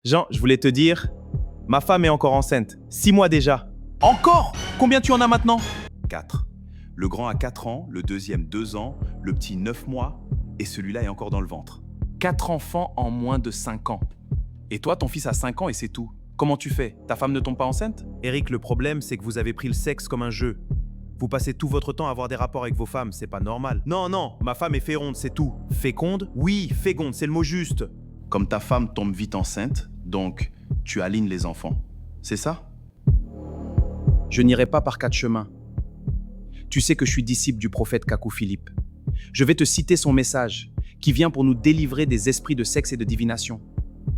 Jean, je voulais te dire, ma femme est encore enceinte. 6 mois déjà. Encore? Combien tu en as maintenant? 4. Le grand a 4 ans, le deuxième 2 ans, le petit 9 mois, et celui-là est encore dans le ventre. 4 enfants en moins de 5 ans. Et toi, ton fils a 5 ans et c'est tout. Comment tu fais? Ta femme ne tombe pas enceinte? Eric, le problème, c'est que vous avez pris le sexe comme un jeu. Vous passez tout votre temps à avoir des rapports avec vos femmes, c'est pas normal. Non, ma femme est féconde, c'est tout. Féconde? Oui, féconde, c'est le mot juste. Comme ta femme tombe vite enceinte, donc tu alignes les enfants. C'est ça? Je n'irai pas par 4 chemins. Tu sais que je suis disciple du prophète Kakou Philippe. Je vais te citer son message, qui vient pour nous délivrer des esprits de sexe et de divination.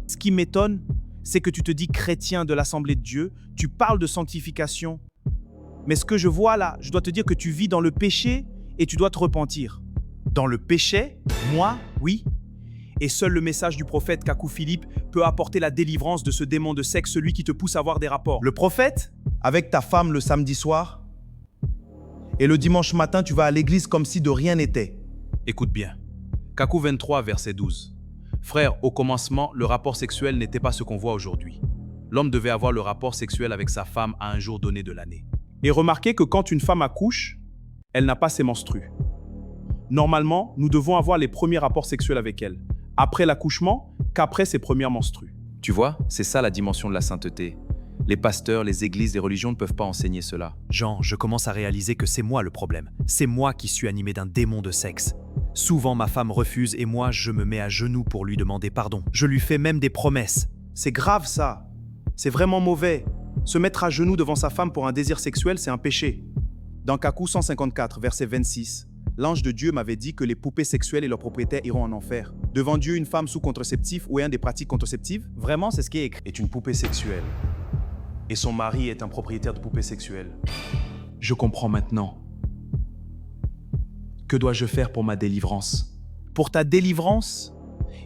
Ce qui m'étonne, c'est que tu te dis chrétien de l'Assemblée de Dieu, tu parles de sanctification. Mais ce que je vois là, je dois te dire que tu vis dans le péché et tu dois te repentir. Dans le péché? Moi? Oui. Et seul le message du prophète Kakou Philippe peut apporter la délivrance de ce démon de sexe, celui qui te pousse à avoir des rapports. Le prophète? Avec ta femme le samedi soir? Et le dimanche matin, tu vas à l'église comme si de rien n'était. Écoute bien. Kakou 23, verset 12. Frère, au commencement, le rapport sexuel n'était pas ce qu'on voit aujourd'hui. L'homme devait avoir le rapport sexuel avec sa femme à un jour donné de l'année. Et remarquez que quand une femme accouche, elle n'a pas ses menstrues. Normalement, nous devons avoir les premiers rapports sexuels avec elle, après l'accouchement qu'après ses premières menstrues. Tu vois, c'est ça la dimension de la sainteté. Les pasteurs, les églises, les religions ne peuvent pas enseigner cela. Jean, je commence à réaliser que c'est moi le problème. C'est moi qui suis animé d'un démon de sexe. Souvent, ma femme refuse et moi, je me mets à genoux pour lui demander pardon. Je lui fais même des promesses. C'est grave ça. C'est vraiment mauvais. Se mettre à genoux devant sa femme pour un désir sexuel, c'est un péché. Dans Kakou 154, verset 26, l'ange de Dieu m'avait dit que les poupées sexuelles et leurs propriétaires iront en enfer. Devant Dieu, une femme sous contraceptif ou ayant des pratiques contraceptives, vraiment, c'est ce qui est écrit. Est une poupée sexuelle. Et son mari est un propriétaire de poupées sexuelles. Je comprends maintenant. Que dois-je faire pour ma délivrance? Pour ta délivrance,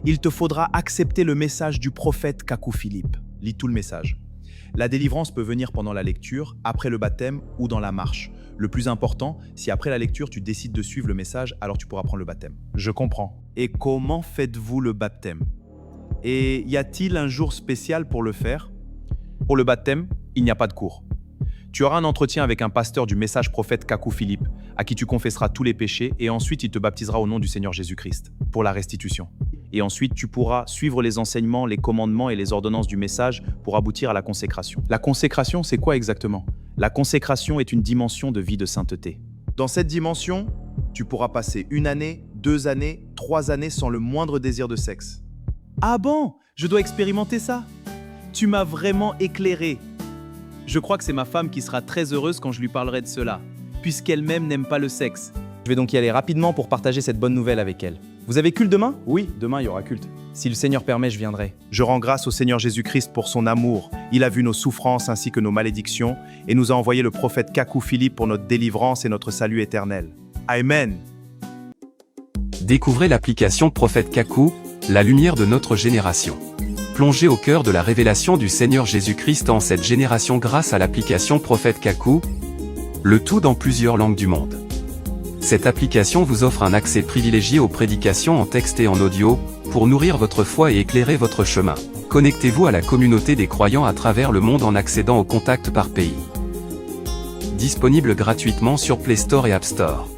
il te faudra accepter le message du prophète Kakou Philippe. Lis tout le message. La délivrance peut venir pendant la lecture, après le baptême ou dans la marche. Le plus important, si après la lecture tu décides de suivre le message, alors tu pourras prendre le baptême. Je comprends. Et comment faites-vous le baptême? Et y a-t-il un jour spécial pour le faire? Pour le baptême, il n'y a pas de cours. Tu auras un entretien avec un pasteur du message prophète Kakou Philippe, à qui tu confesseras tous les péchés et ensuite il te baptisera au nom du Seigneur Jésus-Christ, pour la restitution. Et ensuite, tu pourras suivre les enseignements, les commandements et les ordonnances du message pour aboutir à la consécration. La consécration, c'est quoi exactement? La consécration est une dimension de vie de sainteté. Dans cette dimension, tu pourras passer 1 année, 2 années, 3 années sans le moindre désir de sexe. Ah bon? Je dois expérimenter ça? Tu m'as vraiment éclairé. Je crois que c'est ma femme qui sera très heureuse quand je lui parlerai de cela, puisqu'elle-même n'aime pas le sexe. Je vais donc y aller rapidement pour partager cette bonne nouvelle avec elle. Vous avez culte demain? Oui, demain il y aura culte. Si le Seigneur permet, je viendrai. Je rends grâce au Seigneur Jésus-Christ pour son amour. Il a vu nos souffrances ainsi que nos malédictions et nous a envoyé le prophète Kakou Philippe pour notre délivrance et notre salut éternel. Amen. Découvrez l'application Prophète Kakou, la lumière de notre génération. Plongez au cœur de la révélation du Seigneur Jésus-Christ en cette génération grâce à l'application Prophète Kakou, le tout dans plusieurs langues du monde. Cette application vous offre un accès privilégié aux prédications en texte et en audio, pour nourrir votre foi et éclairer votre chemin. Connectez-vous à la communauté des croyants à travers le monde en accédant aux contacts par pays. Disponible gratuitement sur Play Store et App Store.